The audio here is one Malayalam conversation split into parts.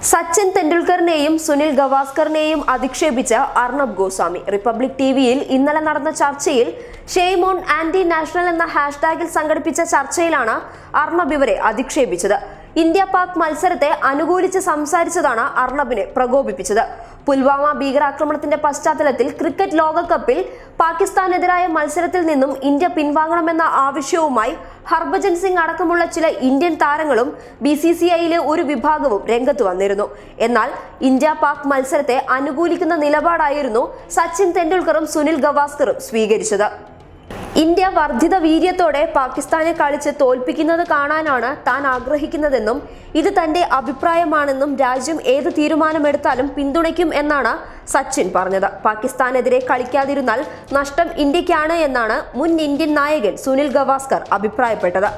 സച്ചിൻ തെണ്ടുൽക്കറിനെയും സുനിൽ ഗവാസ്കറിനെയും അധിക്ഷേപിച്ച അർണബ് ഗോസ്വാമി റിപ്പബ്ലിക് ടിവിയിൽ ഇന്നലെ നടന്ന ചർച്ചയിൽ ഷെയ്ം ഓൺ ആന്റി നാഷണൽ എന്ന ഹാഷ്ടാഗിൽ സംഘടിപ്പിച്ച ചർച്ചയിലാണ് അർണബ് ഇവരെ അധിക്ഷേപിച്ചത്. ഇന്ത്യ പാക് മത്സരത്തെ അനുകൂലിച്ച് സംസാരിച്ചതാണ് അർണബിനെ പ്രകോപിപ്പിച്ചത്. പുൽവാമ ഭീകരാക്രമണത്തിന്റെ പശ്ചാത്തലത്തിൽ ക്രിക്കറ്റ് ലോകകപ്പിൽ പാകിസ്ഥാനെതിരായ മത്സരത്തിൽ നിന്നും ഇന്ത്യ പിൻവാങ്ങണമെന്ന ആവശ്യവുമായി ഹർഭജൻ സിംഗ് അടക്കമുള്ള ചില ഇന്ത്യൻ താരങ്ങളും BCCIയിലെ ഒരു വിഭാഗവും രംഗത്ത് വന്നിരുന്നു. എന്നാൽ ഇന്ത്യ പാക് മത്സരത്തെ അനുകൂലിക്കുന്ന നിലപാടായിരുന്നു സച്ചിൻ തെണ്ടുൽക്കറും സുനിൽ ഗവാസ്കറും സ്വീകരിച്ചത്. ഇന്ത്യ വർദ്ധിത വീര്യത്തോടെ പാകിസ്ഥാനെ കളിച്ച് തോൽപ്പിക്കുന്നത് കാണാനാണ് താൻ ആഗ്രഹിക്കുന്നതെന്നും ഇത് തന്റെ അഭിപ്രായമാണെന്നും രാജ്യം ഏത് തീരുമാനമെടുത്താലും പിന്തുണയ്ക്കും എന്നാണ് സച്ചിൻ പറഞ്ഞത്. പാകിസ്ഥാനെതിരെ കളിക്കാതിരുന്നാൽ നഷ്ടം ഇന്ത്യക്കാണ് എന്നാണ് മുൻ ഇന്ത്യൻ നായകൻ സുനിൽ ഗവാസ്കർ അഭിപ്രായപ്പെട്ടത്.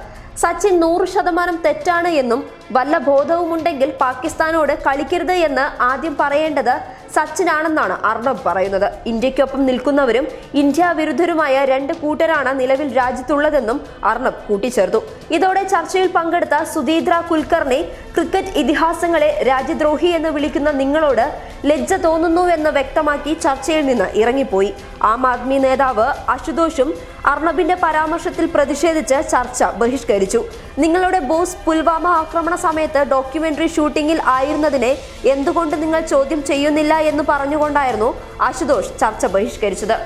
സച്ചിൻ 100% തെറ്റാണ് എന്നും വല്ല ബോധവുമുണ്ടെങ്കിൽ പാകിസ്ഥാനോട് കളിക്കരുത് എന്ന് ആദ്യം പറയേണ്ടത് സച്ചിനാണെന്നാണ് അർണബ് പറയുന്നത്. ഇന്ത്യക്കൊപ്പം നിൽക്കുന്നവരും ഇന്ത്യ വിരുദ്ധരുമായ രണ്ട് കൂട്ടരാണ് നിലവിൽ രാജ്യത്തുള്ളതെന്നും അർണബ് കൂട്ടിച്ചേർത്തു. ഇതോടെ ചർച്ചയിൽ പങ്കെടുത്ത സുധീന്ദ്ര കുൽക്കർണി ക്രിക്കറ്റ് ഇതിഹാസങ്ങളെ രാജ്യദ്രോഹി എന്ന് വിളിക്കുന്ന നിങ്ങളോട് ലജ്ജ തോന്നുന്നുവെന്ന് വ്യക്തമാക്കി ചർച്ചയിൽ നിന്ന് ഇറങ്ങിപ്പോയി. ആം ആദ്മി നേതാവ് അശുതോഷും അർണബിന്റെ പരാമർശത്തിൽ പ്രതിഷേധിച്ച് ചർച്ച ബഹിഷ്കരിച്ചു. നിങ്ങളുടെ ബോസ് പുൽവാമ ആക്രമണ സമയത്ത് ഡോക്യുമെന്ററി ഷൂട്ടിംഗിൽ ആയിരുന്നതിനെ എന്തുകൊണ്ട് നിങ്ങൾ ചോദ്യം ചെയ്യുന്നില്ല എന്ന് പറഞ്ഞുകൊണ്ടായിരുന്നു അശുതോഷ് ചർച്ച ബഹിഷ്കരിച്ചത്.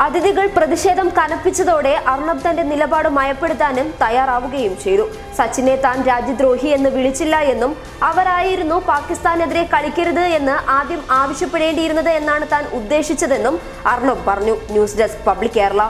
അതിഥികൾ പ്രതിഷേധം കനപ്പിച്ചതോടെ അർണബ് തന്റെ നിലപാട് മയപ്പെടുത്താനും തയ്യാറാവുകയും ചെയ്തു. സച്ചിനെ താൻ രാജ്യദ്രോഹി എന്ന് വിളിച്ചില്ല എന്നും അവരായിരുന്നു പാകിസ്ഥാനെതിരെ കളിക്കരുത് എന്ന് ആദ്യം ആവശ്യപ്പെടേണ്ടിയിരുന്നത് എന്നാണ് താൻ ഉദ്ദേശിച്ചതെന്നും അർണബ് പറഞ്ഞു. News desk public Kerala.